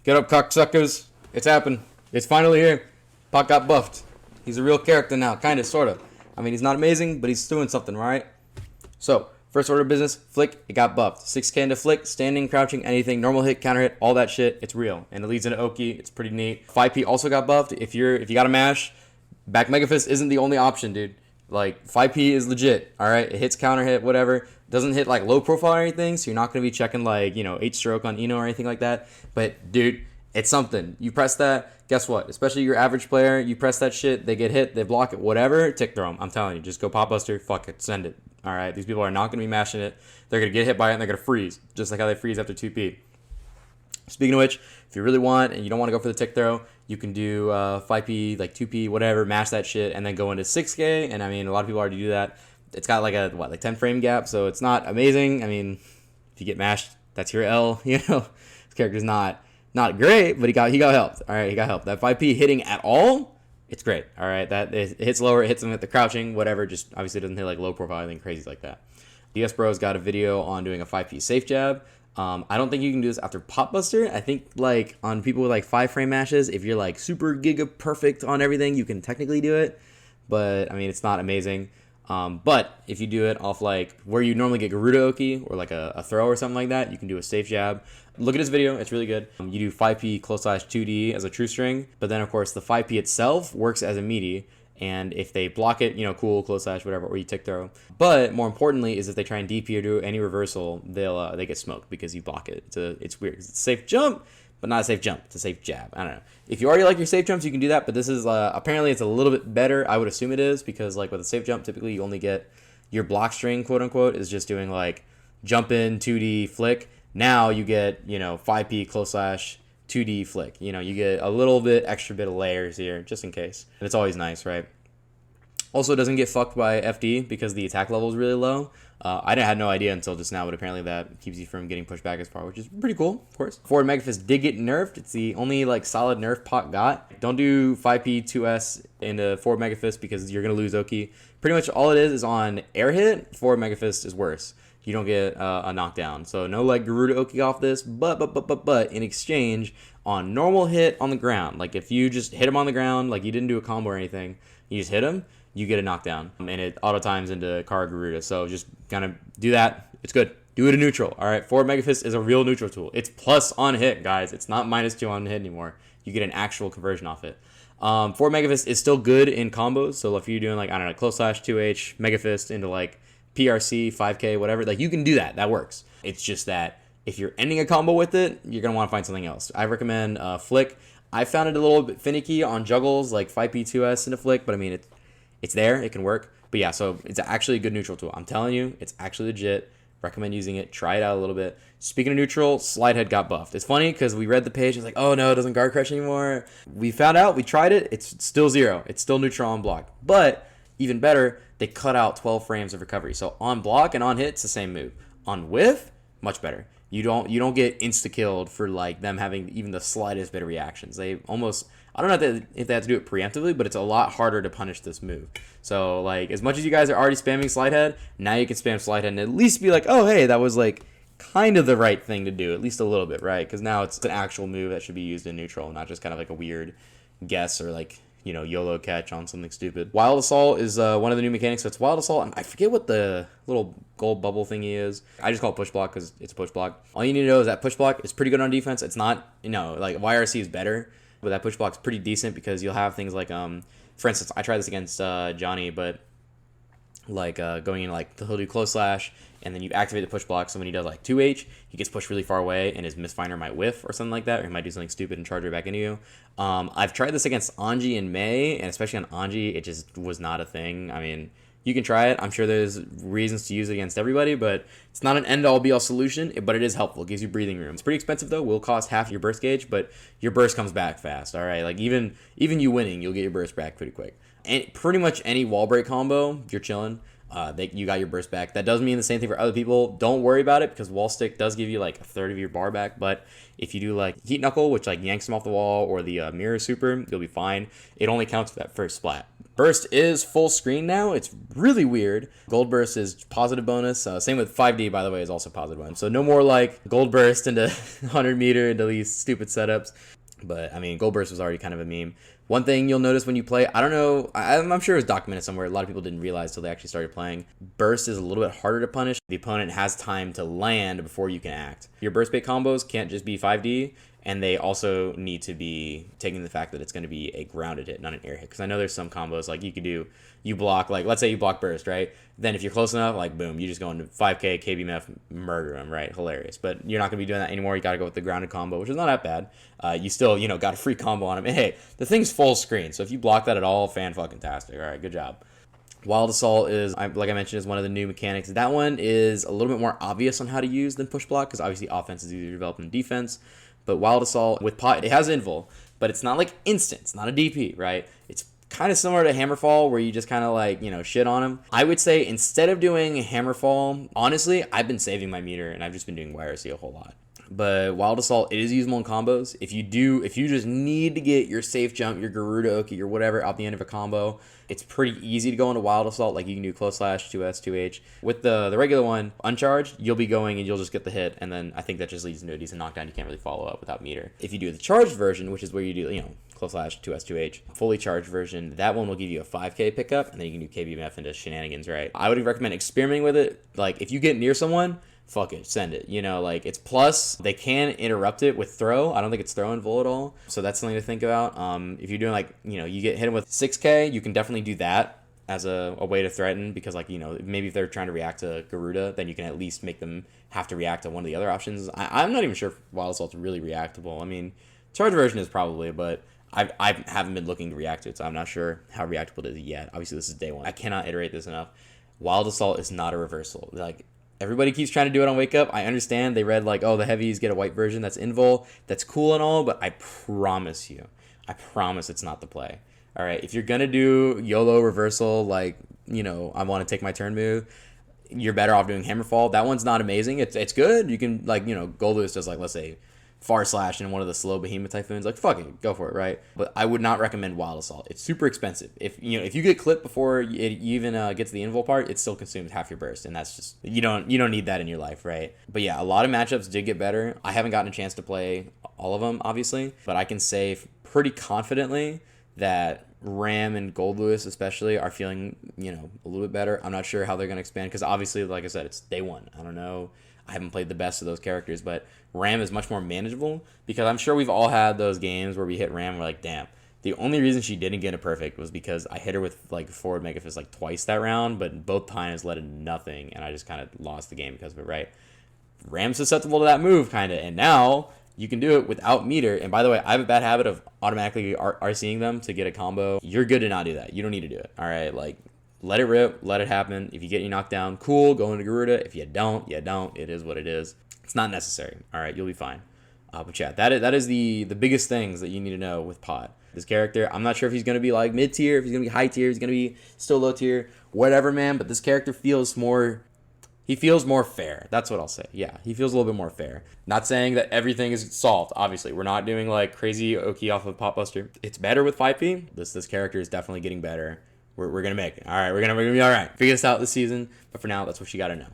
Get up, cocksuckers. It's happened. It's finally here. Pac got buffed. He's a real character now, kind of, sort of. I mean, he's not amazing, but he's doing something, right? So, first order of business, flick, it got buffed. 6k into flick, standing, crouching, anything, normal hit, counter hit, all that shit, it's real. And it leads into Oki, it's pretty neat. 5p also got buffed. If you got a mash, back Mega Fist isn't the only option, dude. Like, 5p is legit, alright? It hits counter hit, whatever. Doesn't hit, like, low profile or anything, so you're not going to be checking, like, 8 stroke on Eno or anything like that. But, dude, it's something. You press that, guess what? Especially your average player, you press that shit, they get hit, they block it, whatever, tick throw them. I'm telling you, just go Pop Buster, fuck it, send it. Alright, these people are not going to be mashing it. They're going to get hit by it and they're going to freeze, just like how they freeze after 2p. Speaking of which, if you really want and you don't want to go for the tick throw, you can do 5p, like 2p, whatever, mash that shit, and then go into 6k. And I mean, a lot of people already do that. It's got like a 10 frame gap, so it's not amazing. I mean, if you get mashed, that's your L. This character's not great, but he got helped. All right, he got helped. That 5p hitting at all, it's great. All right, that it hits lower, it hits him at the crouching, whatever. Just obviously doesn't hit like low profile, anything crazy like that. DS Bro's got a video on doing a 5p safe jab. I don't think you can do this after Pop Buster. I think like on people with like 5 frame mashes, if you're like super giga perfect on everything, you can technically do it. But I mean, it's not amazing. But if you do it off like where you normally get Garuda Oki or like a throw or something like that, you can do a safe jab. Look at this video, it's really good. You do 5p close slash 2D as a true string, but then of course the 5p itself works as a meaty. And if they block it, cool, close slash, whatever, or you tick throw. But more importantly is if they try and DP or do any reversal, they get smoked because you block it. It's weird because it's a safe jump, but not a safe jump. It's a safe jab. I don't know. If you already like your safe jumps, you can do that. But this is apparently it's a little bit better. I would assume it is because like with a safe jump, typically you only get your block string, quote unquote, is just doing like jump in 2D flick. Now you get 5p close slash 2D flick. You get a little bit extra bit of layers here just in case. And it's always nice, right? Also, it doesn't get fucked by FD because the attack level is really low. I had no idea until just now, but apparently that keeps you from getting pushed back as far, which is pretty cool, of course. Forward Mega Fist did get nerfed. It's the only like solid nerf Pac got. Don't do 5p 2s into Forward Mega Fist because you're going to lose Oki. Pretty much all it is on air hit. Forward Mega Fist is worse. You don't get a knockdown. So no like Garuda Oki off this, but in exchange on normal hit on the ground, like if you just hit him on the ground, like you didn't do a combo or anything, you just hit him, you get a knockdown, and it auto times into Kara Garuda. So just kind of do that. It's good. Do it in neutral. All right, Forward Mega Fist is a real neutral tool. It's plus on hit, guys. It's not -2 on hit anymore. You get an actual conversion off it. Forward Mega Fist is still good in combos. So if you're doing like, I don't know, close slash 2H, Mega Fist into like PRC, 5K, whatever, like you can do that. That works. It's just that if you're ending a combo with it, you're going to want to find something else. I recommend Flick. I found it a little bit finicky on juggles, like 5p 2s into Flick, but I mean, it's there. It can work. But yeah, so it's actually a good neutral tool. I'm telling you, it's actually legit. Recommend using it. Try it out a little bit. Speaking of neutral, Slide Head got buffed. It's funny because we read the page. It's like, oh no, it doesn't guard crush anymore. We found out. We tried it. It's still 0. It's still neutral on block. But even better, they cut out 12 frames of recovery. So on block and on hit, it's the same move. On whiff, much better. You don't get insta-killed for like them having even the slightest bit of reactions. They almost, I don't know if they have to do it preemptively, but it's a lot harder to punish this move. So like as much as you guys are already spamming Slide Head, now you can spam Slide Head and at least be like, oh hey, that was like kind of the right thing to do, at least a little bit, right? Because now it's an actual move that should be used in neutral, not just kind of like a weird guess or like YOLO catch on something stupid. Wild Assault is one of the new mechanics. So it's Wild Assault, and I forget what the little gold bubble thingy is. I just call it push block because it's a push block. All you need to know is that push block is pretty good on defense. It's not, like YRC is better, but that push block is pretty decent because you'll have things like, for instance, I tried this against Johnny, but like going in like he'll do close slash and then you activate the push block, so when he does like 2H, he gets pushed really far away and his misfinder might whiff or something like that, or he might do something stupid and charge right back into you. I've tried this against Anji in May, and especially on Anji, it just was not a thing. I mean, you can try it. I'm sure there's reasons to use it against everybody, but it's not an end-all be-all solution, but it is helpful. It gives you breathing room. It's pretty expensive though, will cost half your burst gauge, but your burst comes back fast, all right? Like even you winning, you'll get your burst back pretty quick. And pretty much any wall break combo, if you're chilling, you got your burst back. That does mean the same thing for other people. Don't worry about it because wall stick does give you like a third of your bar back, but if you do like heat knuckle, which like yanks them off the wall, or the mirror super, you'll be fine. It only counts for that first splat. Burst is full screen now. It's really weird. Gold Burst is positive bonus. Same with 5D, by the way, is also positive bonus. So no more like Gold Burst into 100 meter into these stupid setups. But, I mean, Gold Burst was already kind of a meme. One thing you'll notice when you play, I don't know, I'm sure it was documented somewhere. A lot of people didn't realize till they actually started playing. Burst is a little bit harder to punish. The opponent has time to land before you can act. Your burst bait combos can't just be 5D, and they also need to be taking the fact that it's going to be a grounded hit, not an air hit. Because I know there's some combos, like you could do, you block, like let's say you block burst, right? Then if you're close enough, like boom, you just go into 5k, KBMF, murder him, right? Hilarious. But you're not going to be doing that anymore. You got to go with the grounded combo, which is not that bad. You still, got a free combo on him. And hey, the thing's full screen, so if you block that at all, fan-fucking-tastic. All right, good job. Wild Assault is, like I mentioned, is one of the new mechanics. That one is a little bit more obvious on how to use than Push Block, because obviously offense is easier to develop than defense. But Wild Assault with Pot, it has invul, but it's not like instant. It's not a DP, right? It's kind of similar to Hammerfall, where you just kind of like, shit on him. I would say instead of doing Hammerfall, honestly, I've been saving my meter and I've just been doing YRC a whole lot. But Wild Assault, it is usable in combos. If you just need to get your safe jump, your Garuda Oki, your whatever out the end of a combo, it's pretty easy to go into Wild Assault. Like you can do close slash, 2S, 2H. With the regular one, uncharged, you'll be going and you'll just get the hit. And then I think that just leads into a decent knockdown. You can't really follow up without meter. If you do the charged version, which is where you do, close slash, 2S, 2H, fully charged version, that one will give you a 5k pickup. And then you can do KBMF into shenanigans, right? I would recommend experimenting with it. Like if you get near someone, fuck it, send it. It's plus, they can interrupt it with throw. I don't think it's throw and full at all. So that's something to think about. If you're doing you get hit them with 6k, you can definitely do that as a way to threaten, because maybe if they're trying to react to Garuda, then you can at least make them have to react to one of the other options. I'm not even sure if Wild Assault's really reactable. I mean, charge version is probably, but I haven't been looking to react to it, so I'm not sure how reactable it is yet. Obviously, this is day one. I cannot iterate this enough. Wild Assault is not a reversal. Everybody keeps trying to do it on Wake Up. I understand they read the heavies get a white version. That's invul. That's cool and all, but I promise it's not the play. All right, if you're going to do YOLO reversal, I want to take my turn move, you're better off doing Hammerfall. That one's not amazing. It's good. You can, Goldlewis does, let's say, Far Slash in one of the slow behemoth typhoons. Fuck it, go for it, right? But I would not recommend Wild Assault. It's super expensive. If you get clipped before it even gets to the invul part, it still consumes half your burst, and that's just you don't need that in your life, right? But yeah, a lot of matchups did get better. I haven't gotten a chance to play all of them, obviously, but I can say pretty confidently that Ram and Goldlewis especially are feeling a little bit better. I'm not sure how they're going to expand, because obviously, like I said, it's day one. I don't know. I haven't played the best of those characters, but Ram is much more manageable, because I'm sure we've all had those games where we hit Ram, we're like, damn, the only reason she didn't get a perfect was because I hit her with forward Mega Fist twice that round, but both times led to nothing, and I just kind of lost the game because of it, right? Ram's susceptible to that move, kind of, and now you can do it without meter. And by the way, I have a bad habit of automatically RCing them to get a combo. You're good to not do that. You don't need to do it, all right? Let it rip, let it happen. If you get you knocked down, cool, go into Garuda. If you don't, you don't. It is what it is. It's not necessary. All right, you'll be fine. But yeah, that is the biggest things that you need to know with Pot. This character, I'm not sure if he's going to be mid-tier, if he's going to be high tier, he's going to be still low tier, whatever, man. But this character feels more fair. That's what I'll say. Yeah, he feels a little bit more fair. Not saying that everything is solved. Obviously, we're not doing crazy Oki off of Popbuster. It's better with 5P. This character is definitely getting better. We're going to make it. All right, we're gonna be all right. Figure this out this season. But for now, that's what you got to know.